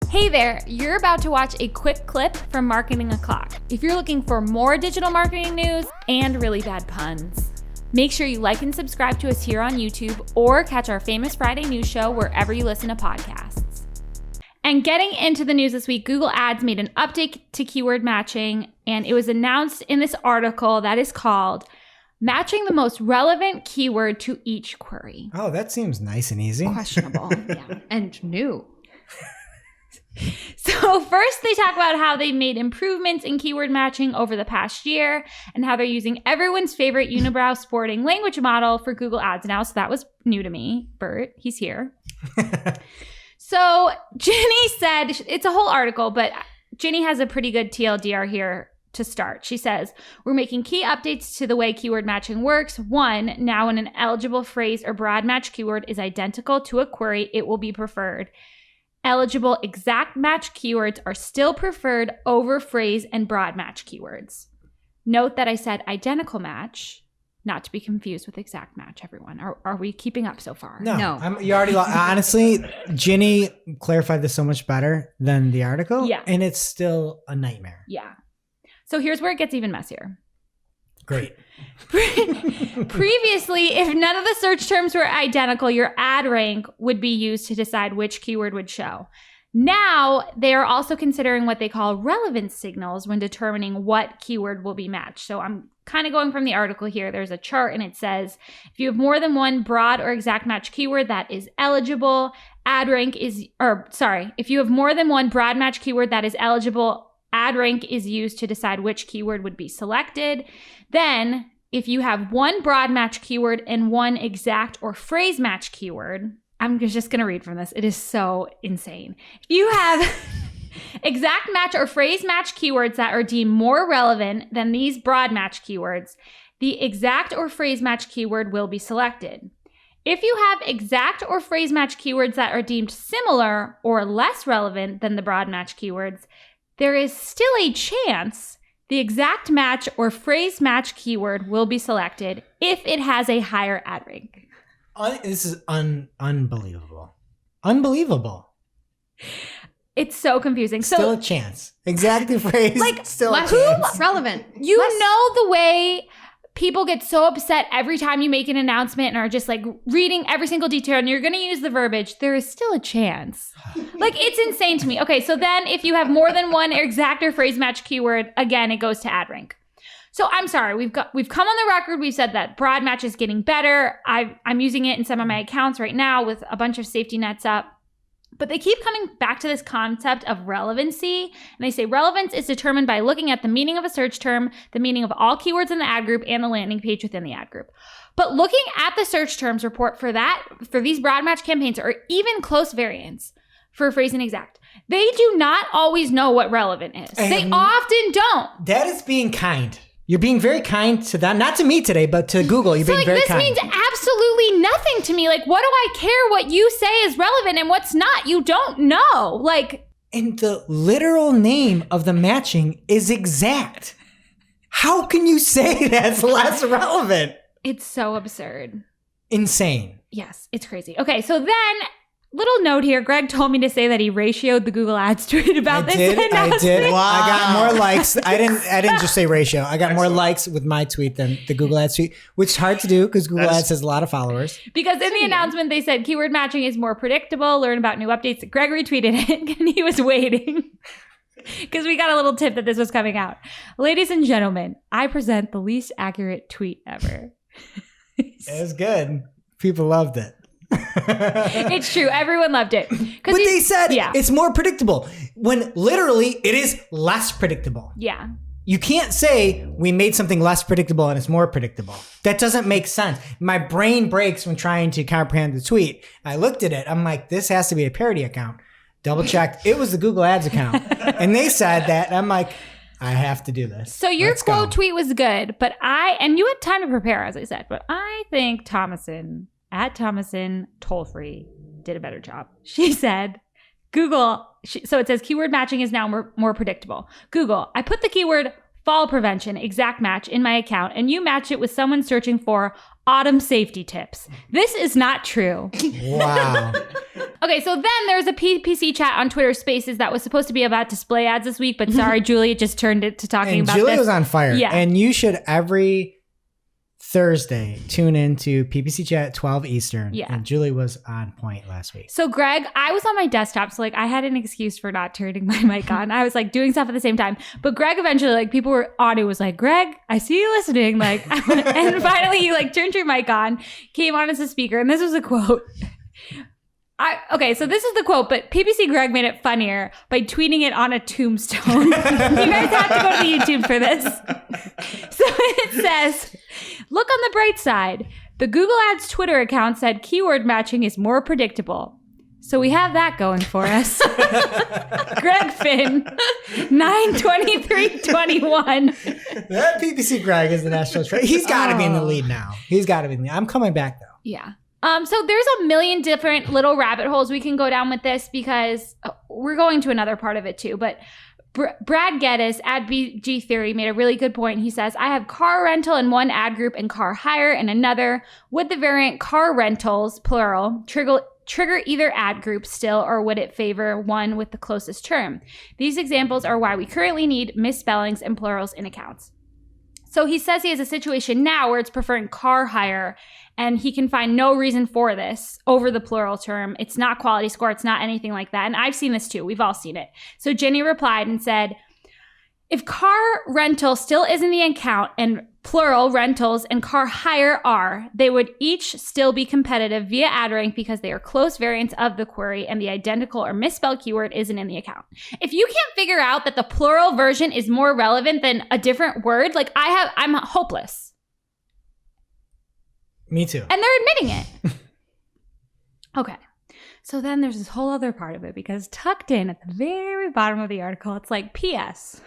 Hey there, you're about to watch a quick clip from Marketing O'Clock. If you're looking for more digital marketing news and really bad puns, make sure you like and subscribe to us here on YouTube or catch our famous Friday news show wherever you listen to podcasts. And getting into the news this week, Google Ads made an update to keyword matching, and it was announced in this article that is called Matching the Most Relevant Keyword to Each Query. Oh, that seems nice and easy. Questionable, yeah. And new. So first they talk about how they've made improvements in keyword matching over the past year and how they're using everyone's favorite unibrow sporting language model for Google Ads now. So that was new to me. Bert, he's here. So Ginny said, it's a whole article, but Ginny has a pretty good TLDR here to start. She says, we're making key updates to the way keyword matching works. 1, now when an eligible phrase or broad match keyword is identical to a query, it will be preferred. Eligible exact match keywords are still preferred over phrase and broad match keywords. Note that I said identical match, not to be confused with exact match, everyone. Are we keeping up so far? No. You already honestly, Ginny clarified this so much better than the article. Yeah. And it's still a nightmare. Yeah. So here's where it gets even messier. Great. Previously, if none of the search terms were identical, your ad rank would be used to decide which keyword would show. Now, they are also considering what they call relevance signals when determining what keyword will be matched. So I'm kind of going from the article here. There's a chart and it says, if you have more than one broad or exact match keyword that is eligible, if you have more than one broad match keyword that is eligible, ad rank is used to decide which keyword would be selected. Then, if you have one broad match keyword and one exact or phrase match keyword, I'm just going to read from this. It is so insane. If you have exact match or phrase match keywords that are deemed more relevant than these broad match keywords, the exact or phrase match keyword will be selected. If you have exact or phrase match keywords that are deemed similar or less relevant than the broad match keywords, there is still a chance the exact match or phrase match keyword will be selected if it has a higher ad rank. This is unbelievable. Unbelievable. It's so confusing. Still a chance. Exact phrase. Still a chance. Relevant. You know the way people get so upset every time you make an announcement and are just like reading every single detail and you're going to use the verbiage. There is still a chance. It's insane to me. Okay, so then if you have more than one exact or phrase match keyword, again, it goes to ad rank. So I'm sorry, we've come on the record. We've said that broad match is getting better. I'm using it in some of my accounts right now with a bunch of safety nets up. But they keep coming back to this concept of relevancy. And they say relevance is determined by looking at the meaning of a search term, the meaning of all keywords in the ad group, and the landing page within the ad group. But looking at the search terms report for these broad match campaigns or even close variants for phrase and exact, they do not always know what relevant is. They often don't. That is being kind. You're being very kind to them. Not to me today, but to Google. You're being very kind. This means absolutely nothing to me. What do I care what you say is relevant and what's not? You don't know. And the literal name of the matching is exact. How can you say that's less relevant? It's so absurd. Insane. Yes, it's crazy. Okay, so then... little note here. Greg told me to say that he ratioed the Google Ads tweet about this. I did. Wow. I got more likes. I didn't just say ratio. I got more likes with my tweet than the Google Ads tweet, which is hard to do because Google Ads has a lot of followers. Because in the announcement, they said keyword matching is more predictable. Learn about new updates. Greg retweeted it and he was waiting because we got a little tip that this was coming out. Ladies and gentlemen, I present the least accurate tweet ever. It was good. People loved it. It's true. Everyone loved it. But they said it's more predictable when literally it is less predictable. Yeah. You can't say we made something less predictable and it's more predictable. That doesn't make sense. My brain breaks when trying to comprehend the tweet. I looked at it. I'm like, this has to be a parody account. Double checked. It was the Google Ads account. And they said that. And I'm like, I have to do this. So your quote tweet was good, but and you had time to prepare, as I said, but I think Thomason toll free did a better job. She said, so it says keyword matching is now more predictable. Google, I put the keyword fall prevention, exact match in my account, and you match it with someone searching for autumn safety tips. This is not true. Wow. Okay, so then there's a PPC chat on Twitter Spaces that was supposed to be about display ads this week, but sorry, Julia just turned it to talking about Julia this. was on fire. Yeah. And you should every Thursday tune into PPC chat at 12 Eastern. Yeah. And Julie was on point last week. So Greg, I was on my desktop, so like I had an excuse for not turning my mic on. I was like doing stuff at the same time. But Greg eventually, like people were on, it was like, Greg, I see you listening. Like, and finally you like turned your mic on, came on as a speaker, and this was a quote. Okay, so this is the quote, but PPC Greg made it funnier by tweeting it on a tombstone. You guys have to go to the YouTube for this. So it says, look on the bright side. The Google Ads Twitter account said keyword matching is more predictable. So we have that going for us. Greg Finn, 9/23/21. That PPC Greg is the national treasure. He's got to be in the lead now. He's got to be in the lead. I'm coming back, though. Yeah. So there's a million different little rabbit holes we can go down with this because we're going to another part of it too. But Brad Geddes at BG Theory made a really good point. He says, I have car rental in one ad group and car hire in another. Would the variant car rentals, plural, trigger either ad group still, or would it favor one with the closest term? These examples are why we currently need misspellings and plurals in accounts. So he says he has a situation now where it's preferring car hire, and he can find no reason for this over the plural term. It's not quality score. It's not anything like that. And I've seen this too. We've all seen it. So Jenny replied and said, if car rental still is in the account and plural rentals and car hire are, they would each still be competitive via ad rank because they are close variants of the query and the identical or misspelled keyword isn't in the account. If you can't figure out that the plural version is more relevant than a different word, like I'm hopeless. Me too. And they're admitting it. Okay. So then there's this whole other part of it because tucked in at the very bottom of the article, it's like, P.S.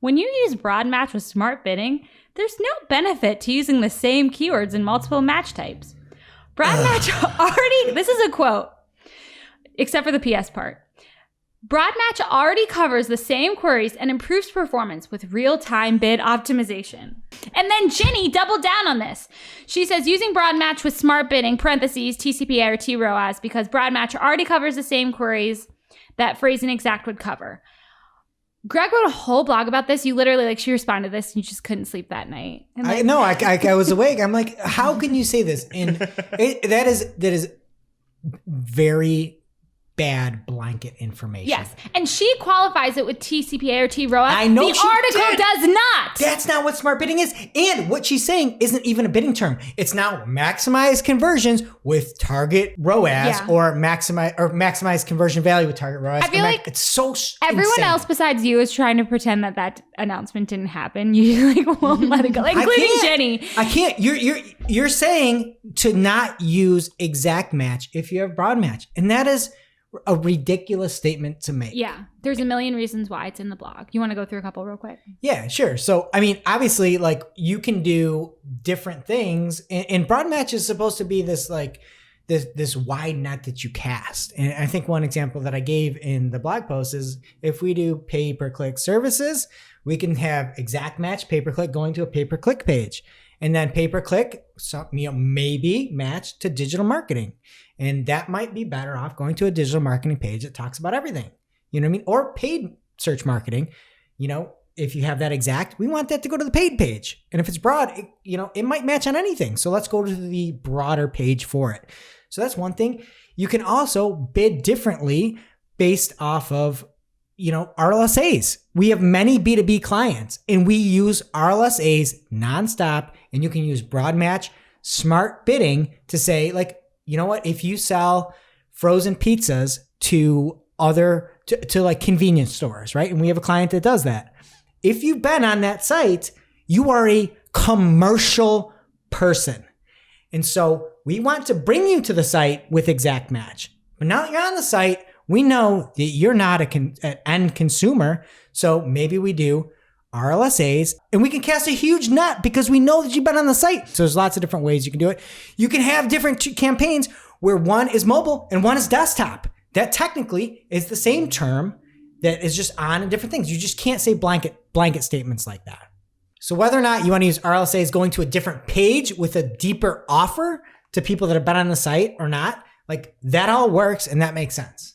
When you use broad match with smart bidding, there's no benefit to using the same keywords in multiple match types. Broad match already, this is a quote, except for the PS part. Broad match already covers the same queries and improves performance with real-time bid optimization. And then Ginny doubled down on this. She says using broad match with smart bidding, parentheses, TCPA or TROAS, because broad match already covers the same queries that phrase and exact would cover. Greg wrote a whole blog about this. You literally, like, she responded to this and you just couldn't sleep that night. And like, I was awake. I'm like, how can you say this? And that is very bad blanket information. yes. And she qualifies it with TCPA or TROAS. I know the article does not. That's not what smart bidding is. And what she's saying isn't even a bidding term. It's now maximize conversions with target ROAS or maximize conversion value with target ROAS. I feel like it's so everyone insane. else besides you is trying to pretend that announcement didn't happen. You like won't let it go, like, including Jenny. I can't. You're saying to not use exact match if you have broad match, and that is a ridiculous statement to make. Yeah, there's a million reasons why it's in the blog. You want to go through a couple real quick? Yeah, sure. So, I mean, obviously, like, you can do different things, and broad match is supposed to be this, like, this wide net that you cast. And I think one example that I gave in the blog post is if we do pay-per-click services, we can have exact match pay-per-click going to a pay-per-click page. And then pay-per-click, maybe match to digital marketing. And that might be better off going to a digital marketing page that talks about everything. You know what I mean? Or paid search marketing. You know, if you have that exact, we want that to go to the paid page. And if it's broad, it might match on anything. So let's go to the broader page for it. So that's one thing. You can also bid differently based off of, RLSAs. We have many B2B clients and we use RLSAs nonstop, and you can use broad match, smart bidding to say, like, you know what, if you sell frozen pizzas to like convenience stores, right? And we have a client that does that. If you've been on that site, you are a commercial person. And so we want to bring you to the site with exact match. But now that you're on the site, we know that you're not an end consumer. So maybe we do RLSAs, and we can cast a huge net because we know that you've been on the site. So there's lots of different ways you can do it. You can have different campaigns where one is mobile and one is desktop. That technically is the same term that is just on different things. You just can't say blanket statements like that. So whether or not you want to use RLSAs going to a different page with a deeper offer to people that have been on the site or not, like that all works and that makes sense.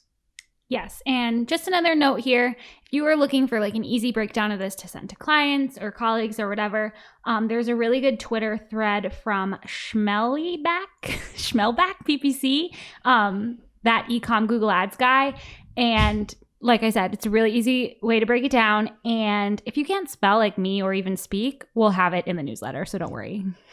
Yes. And just another note here, if you are looking for like an easy breakdown of this to send to clients or colleagues or whatever, there's a really good Twitter thread from Schmelback PPC, that ecom Google Ads guy. And like I said, it's a really easy way to break it down. And if you can't spell like me or even speak, we'll have it in the newsletter. So don't worry.